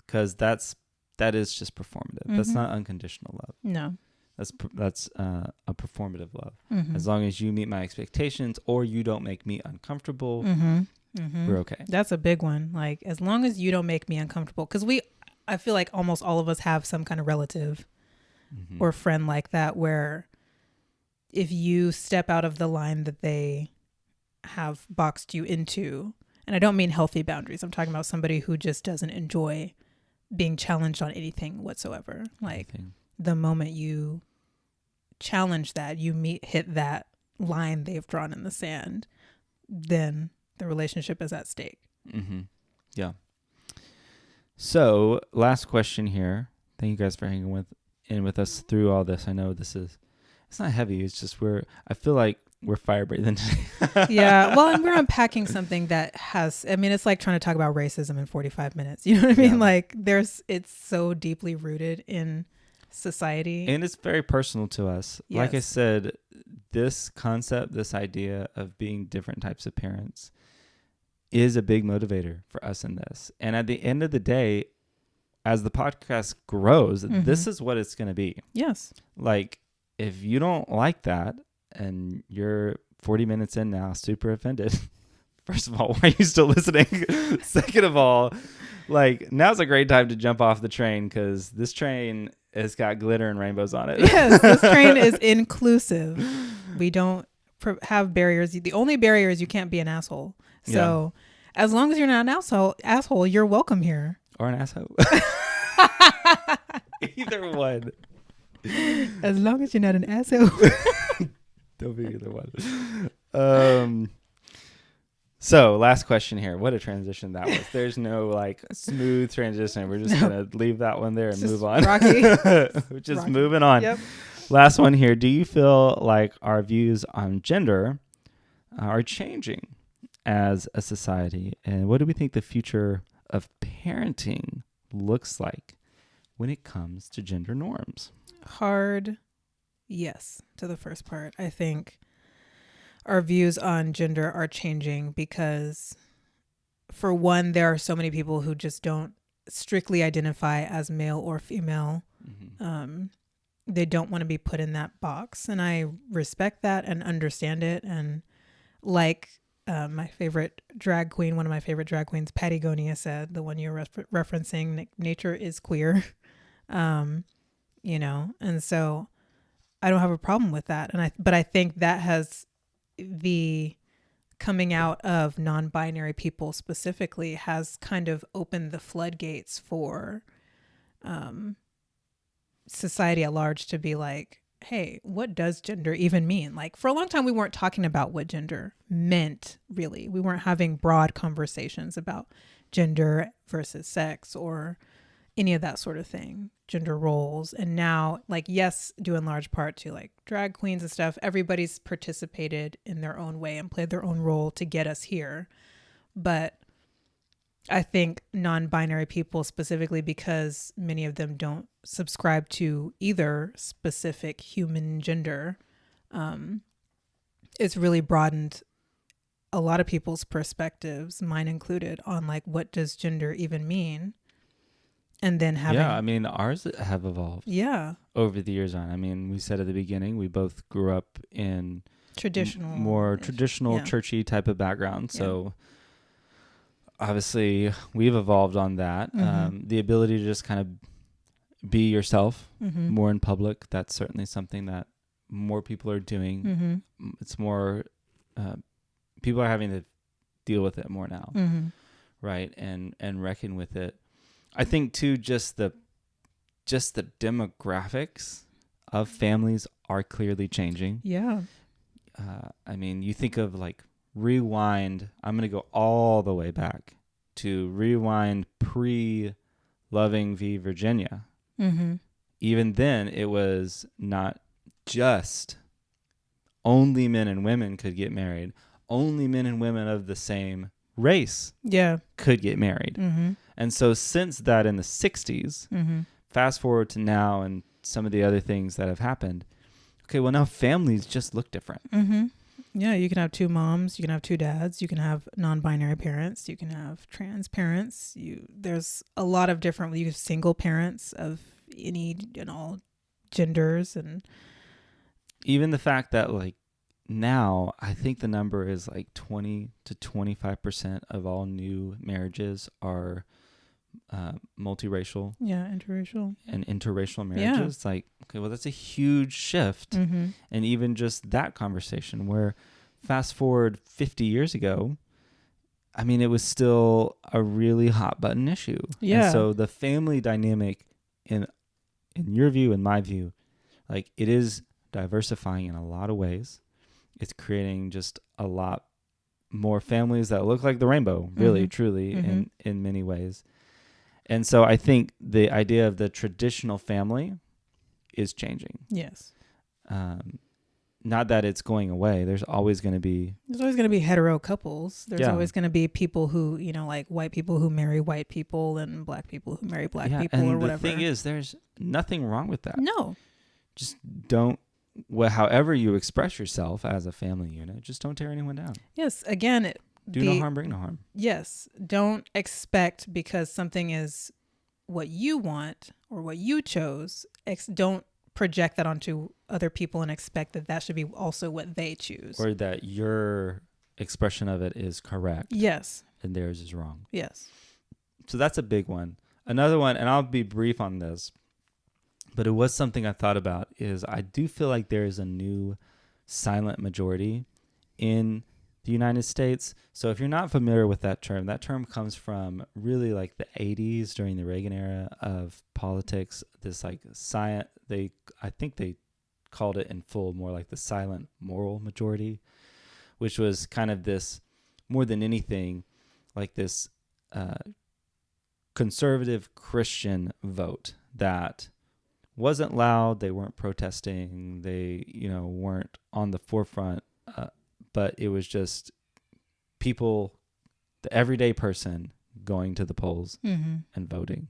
Because that is just performative. That's not unconditional love. No. That's a performative love. As long as you meet my expectations or you don't make me uncomfortable, we're okay. That's a big one. Like, as long as you don't make me uncomfortable, because I feel like almost all of us have some kind of relative or friend like that, where if you step out of the line that they have boxed you into, and I don't mean healthy boundaries, I'm talking about somebody who just doesn't enjoy being challenged on anything whatsoever. Like, the moment you challenge that, you hit that line they've drawn in the sand, then the relationship is at stake. Yeah. So last question here. Thank you guys for hanging with us through all this. I know it's not heavy. It's just I feel like we're fire breathing today. Yeah. Well, and we're unpacking something that it's like trying to talk about racism in 45 minutes. You know what I mean? Yeah. Like it's so deeply rooted in society. And it's very personal to us. Yes. Like I said, this concept, this idea of being different types of parents is a big motivator for us in this. And at the end of the day, as the podcast grows, this is what it's going to be. Yes. Like, if you don't like that and you're 40 minutes in now, super offended, first of all, why are you still listening? Second of all, like, now's a great time to jump off the train, because this train has got glitter and rainbows on it. Yes, this train is inclusive. We don't have barriers. The only barrier is you can't be an asshole. So as long as you're not an asshole, you're welcome here. Or an asshole. Either one. As long as you're not an asshole. Don't be either one. So last question here. What a transition that was. There's no like smooth transition. We're just going to leave that one there and move on. Rocky. We're just moving on. Yep. Last one here. Do you feel like our views on gender are changing as a society? And what do we think the future of parenting looks like when it comes to gender norms? Hard yes to the first part. I think our views on gender are changing because, for one, there are so many people who just don't strictly identify as male or female. They don't want to be put in that box, and I respect that and understand it. And like my favorite drag queen, one of my favorite drag queens, Patty Gonia, said, the one you're referencing, nature is queer. You know, and so I don't have a problem with that. But I think that has the coming out of non-binary people specifically has kind of opened the floodgates for society at large to be like, hey, what does gender even mean? Like for a long time, we weren't talking about what gender meant, really. We weren't having broad conversations about gender versus sex or any of that sort of thing, gender roles. And now, like, yes, due in large part to like drag queens and stuff, everybody's participated in their own way and played their own role to get us here. But I think non-binary people specifically, because many of them don't subscribe to either specific human gender, it's really broadened a lot of people's perspectives, mine included, on like, what does gender even mean? And then having... Yeah, I mean, ours have evolved over the years on. I mean, we said at the beginning, we both grew up in more traditional churchy type of background. So obviously we've evolved on that. The ability to just kind of be yourself more in public, that's certainly something that more people are doing. It's more, people are having to deal with it more now, right? And reckon with it. I think too, just the demographics of families are clearly changing. Yeah. I mean, you think of like rewind. I'm going to go all the way back to rewind pre-Loving v. Virginia. Even then, it was not just only men and women could get married. Only men and women of the same race could get married. And so since that in the 60s, fast forward to now and some of the other things that have happened, okay, well now families just look different. Yeah, you can have two moms, you can have two dads, you can have non-binary parents, you can have trans parents. There's a lot of different, you have single parents of any and all genders. And even the fact that like now, I think the number is like 20 to 25% of all new marriages are multiracial. Yeah, interracial. And interracial marriages. Yeah. It's like, okay, well, that's a huge shift. And even just that conversation where fast forward 50 years ago, I mean, it was still a really hot button issue. Yeah. And so the family dynamic in your view, in my view, like it is diversifying in a lot of ways. It's creating just a lot more families that look like the rainbow, really, truly, in many ways. And so I think the idea of the traditional family is changing. Yes. Not that it's going away. There's always going to be hetero couples. There's always going to be people who, like white people who marry white people and black people who marry black people or whatever. And the thing is, there's nothing wrong with that. No. Just don't. Well, however you express yourself as a family unit, just don't tear anyone down. Yes. Again, do no harm, bring no harm. Yes. Don't expect because something is what you want or what you chose. Don't project that onto other people and expect that should be also what they choose. Or that your expression of it is correct. Yes. And theirs is wrong. Yes. So that's a big one. Another one, and I'll be brief on this, but it was something I thought about, is I do feel like there is a new silent majority in the United States. So if you're not familiar with that term comes from really like the 80s during the Reagan era of politics. This like I think they called it in full more like the silent moral majority, which was kind of this, more than anything, like this conservative Christian vote that wasn't loud. They weren't protesting. They, weren't on the forefront. But it was just people, the everyday person going to the polls and voting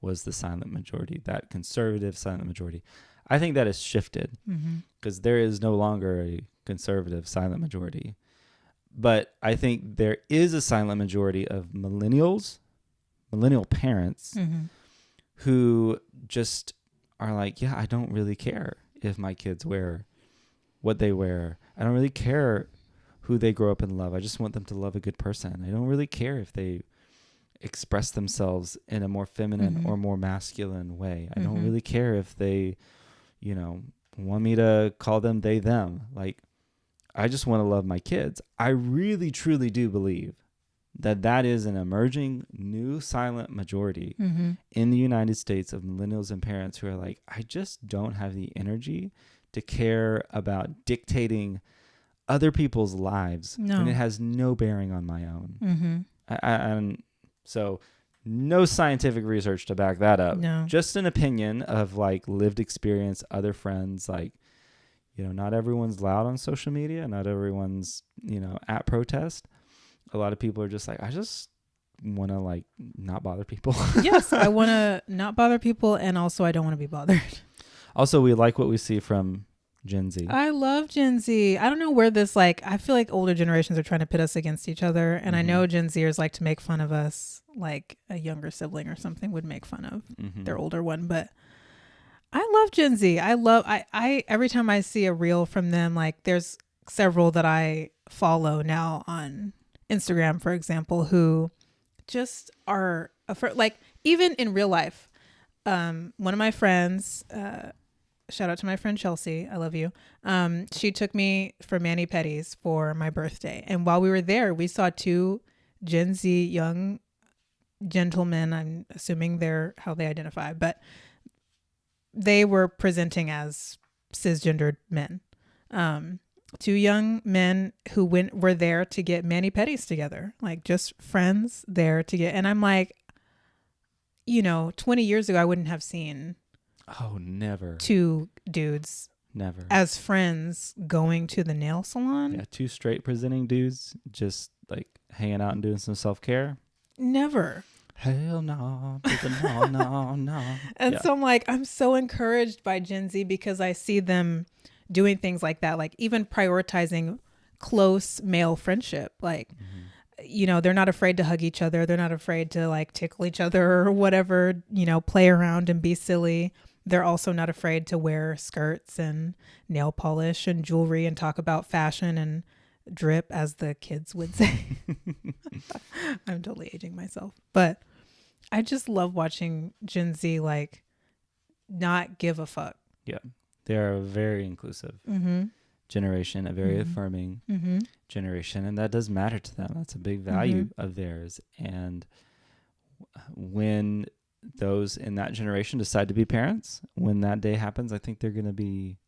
was the silent majority, that conservative silent majority. I think that has shifted because there is no longer a conservative silent majority. But I think there is a silent majority of millennial parents who just are like, yeah, I don't really care if my kids wear what they wear. I don't really care who they grow up and love. I just want them to love a good person. I don't really care if they express themselves in a more feminine or more masculine way. I don't really care if they, want me to call them they, them. Like, I just want to love my kids. I really, truly do believe that is an emerging new silent majority Mm-hmm. in the United States of millennials and parents who are like, I just don't have the energy to care about dictating other people's lives when it has no bearing on my own. Mm-hmm. And so no scientific research to back that up. No. Just an opinion of like lived experience, other friends, like, not everyone's loud on social media. Not everyone's, at protest. A lot of people are just like, I just want to like not bother people. Yes, I want to not bother people, and also I don't want to be bothered. Also, we like what we see from Gen Z. I love Gen Z. I don't know where this, like, I feel like older generations are trying to pit us against each other, and I know Gen Zers like to make fun of us, like a younger sibling or something would make fun of their older one, but I love Gen Z. I every time I see a reel from them, like there's several that I follow now on Instagram, for example, who just are like, even in real life. One of my friends, shout out to my friend Chelsea, I love you. She took me for mani-pedis for my birthday, and while we were there, we saw two Gen Z young gentlemen. I'm assuming they're how they identify, but they were presenting as cisgendered men. Two young men who were there to get mani-pedis together, like just friends there to get. And I'm like, 20 years ago, I wouldn't have seen never two dudes never as friends going to the nail salon. Yeah, two straight presenting dudes just like hanging out and doing some self-care. Never. Hell no, no. And so I'm like, I'm so encouraged by Gen Z because I see them doing things like that, like even prioritizing close male friendship. Like, they're not afraid to hug each other. They're not afraid to like tickle each other or whatever, play around and be silly. They're also not afraid to wear skirts and nail polish and jewelry and talk about fashion and drip, as the kids would say. I'm totally aging myself, but I just love watching Gen Z like not give a fuck. Yeah, they're a very inclusive generation, a very affirming generation, and that does matter to them. That's a big value of theirs. And when those in that generation decide to be parents, when that day happens, I think they're going to be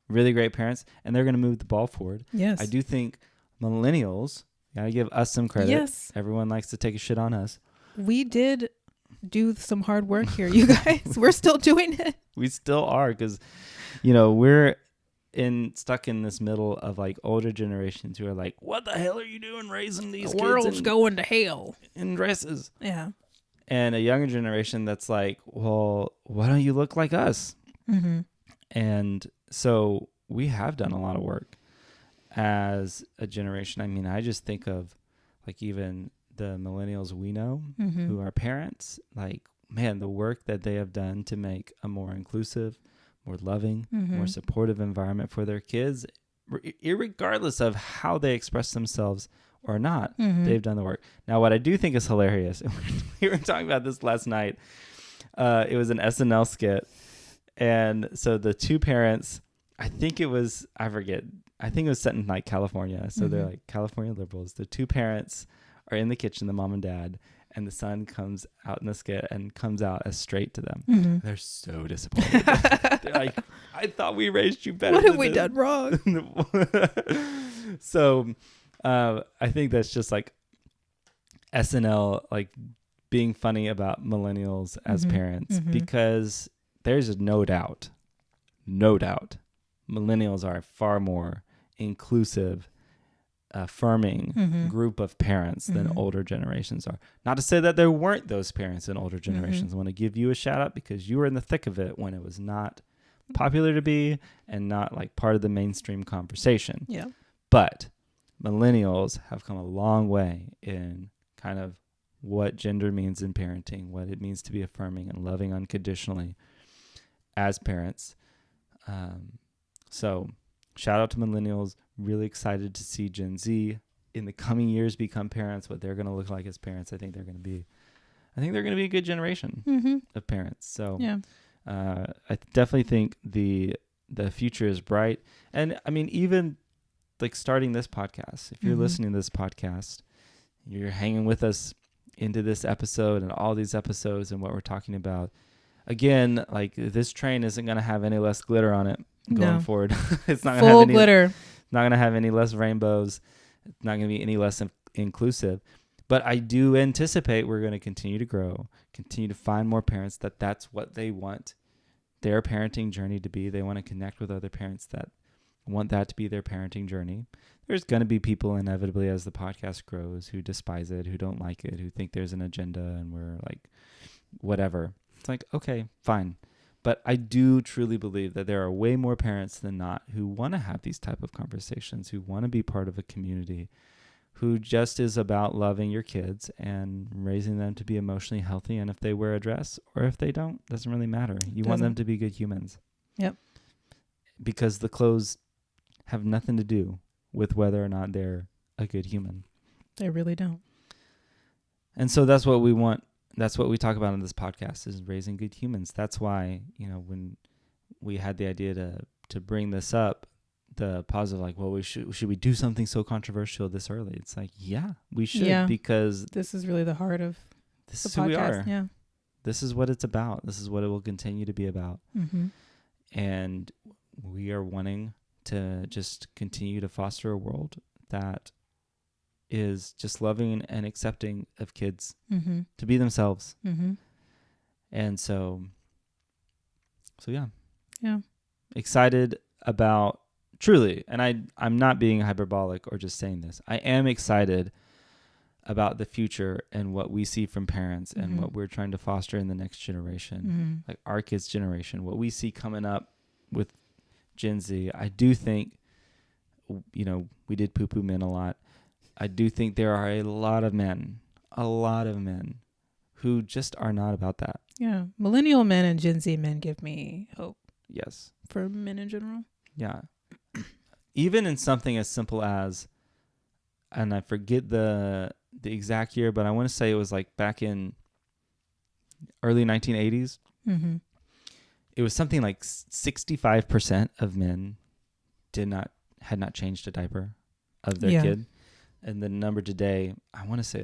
really great parents, and they're going to move the ball forward. Yes. I do think millennials, gotta give us some credit. Yes. Everyone likes to take a shit on us. We did do some hard work here, you guys. We're still doing it. We still are, because, we're stuck in this middle of like older generations who are like, what the hell are you doing raising these kids? The world's going to hell. In dresses. Yeah. And a younger generation that's like, well, why don't you look like us? And so we have done a lot of work as a generation. I mean, I just think of like even the millennials we know who are parents, like, man, the work that they have done to make a more inclusive, more loving, more supportive environment for their kids, irregardless of how they express themselves or not, they've done the work. Now, what I do think is hilarious, we were talking about this last night, it was an SNL skit, and so the two parents, I think it was set in like California, so they're like California liberals. The two parents are in the kitchen, the mom and dad, and the son comes out in the skit and comes out as straight to them. They're so disappointed. They're like, I thought we raised you better. What have we done wrong? So I think that's just like SNL, like being funny about millennials as parents, because there's no doubt, millennials are a far more inclusive, affirming group of parents than older generations are. Not to say that there weren't those parents in older generations. I want to give you a shout out because you were in the thick of it when it was not popular to be and not like part of the mainstream conversation. Yeah. But millennials have come a long way in kind of what gender means in parenting, what it means to be affirming and loving unconditionally as parents. So shout out to millennials. Really excited to see Gen Z in the coming years become parents, what they're going to look like as parents. I think they're going to be a good generation of parents. So yeah. I definitely think the future is bright. And I mean, even like starting this podcast, if you're listening to this podcast you're hanging with us into this episode and all these episodes and what we're talking about. Again, like this train isn't going to have any less glitter on it going forward. It's not going to have any glitter. Not going to have any less rainbows. It's not going to be any less inclusive. But I do anticipate we're going to continue to grow, continue to find more parents that's what they want their parenting journey to be. They want to connect with other parents that want that to be their parenting journey. There's going to be people inevitably as the podcast grows who despise it, who don't like it, who think there's an agenda and we're like, whatever. It's like, okay, fine. But I do truly believe that there are way more parents than not who want to have these type of conversations, who want to be part of a community, who just is about loving your kids and raising them to be emotionally healthy. And if they wear a dress or if they don't, doesn't really matter. You want them to be good humans. Yep. Because the clothes have nothing to do with whether or not they're a good human. They really don't. And so that's what we want. That's what we talk about on this podcast, is raising good humans. That's why, when we had the idea to bring this up, the positive, like, well, should we do something so controversial this early? It's like, yeah, we should, because this is really the heart of this is the podcast. Who we are. Yeah. This is what it's about. This is what it will continue to be about. Mm-hmm. And we are wanting to just continue to foster a world that is just loving and accepting of kids to be themselves. Mm-hmm. And so yeah. Yeah. Excited about, truly, and I'm not being hyperbolic or just saying this. I am excited about the future and what we see from parents and what we're trying to foster in the next generation, like our kids' generation, what we see coming up with Gen Z. I do think, we did poo-poo men a lot. I do think there are a lot of men who just are not about that. Yeah. Millennial men and Gen Z men give me hope. Yes. For men in general. Yeah. Even in something as simple as, and I forget the exact year, but I want to say it was like back in early 1980s. Mm-hmm. It was something like 65% of men had not changed a diaper of their kid. And the number today, I want to say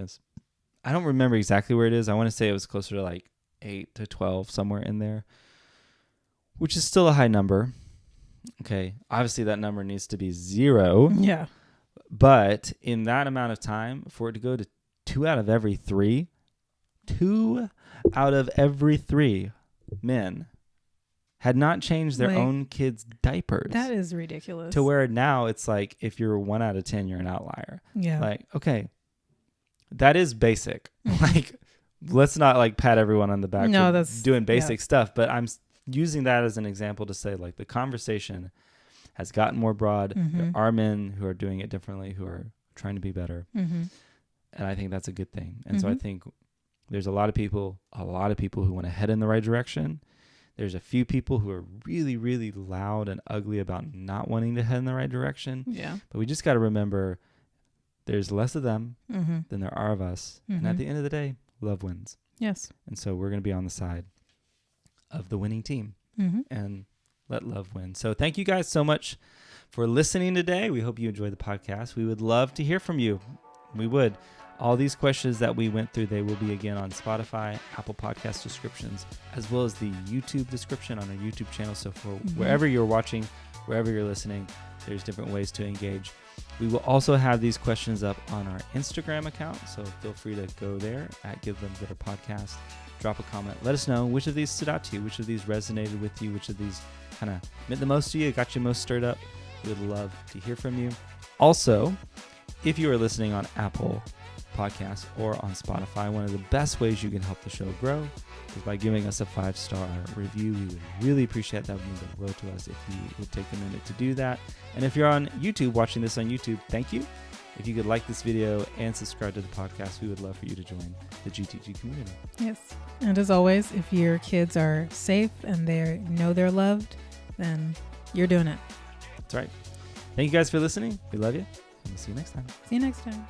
I don't remember exactly where it is. I want to say it was closer to like 8 to 12, somewhere in there, which is still a high number. Okay. Obviously that number needs to be 0. Yeah. But in that amount of time, for it to go to 2 out of every 3 men had not changed their own kids' diapers. That is ridiculous. To where now it's like, if you're 1 out of 10, you're an outlier. Yeah. Like, okay, that is basic. Like, let's not like pat everyone on the back for that's doing basic stuff. But I'm using that as an example to say, like, the conversation has gotten more broad. There are men who are doing it differently, who are trying to be better. And I think that's a good thing. And so I think there's a lot of people who want to head in the right direction. There's a few people who are really, really loud and ugly about not wanting to head in the right direction. Yeah. But we just got to remember there's less of them than there are of us. And at the end of the day, love wins. Yes. And so we're going to be on the side of the winning team and let love win. So thank you guys so much for listening today. We hope you enjoyed the podcast. We would love to hear from you. We would. All these questions that we went through, they will be again on Spotify, Apple Podcast descriptions, as well as the YouTube description on our YouTube channel. So for wherever you're watching, wherever you're listening, there's different ways to engage. We will also have these questions up on our Instagram account. So feel free to go there at Give Them Glitter Podcast. Drop a comment. Let us know which of these stood out to you, which of these resonated with you, which of these kind of meant the most to you, got you most stirred up. We'd love to hear from you. Also, if you are listening on Apple Podcasts or on Spotify, one of the best ways you can help the show grow is by giving us a 5-star review. We would really appreciate that. It would mean the world to us if you would take a minute to do that. And if you're on YouTube, watching this on YouTube, thank you. If you could like this video and subscribe to the podcast, we would love for you to join the GTG community. Yes. And as always, if your kids are safe and they know they're loved, then you're doing it. That's right. Thank you guys for listening. We love you. And we'll see you next time. See you next time.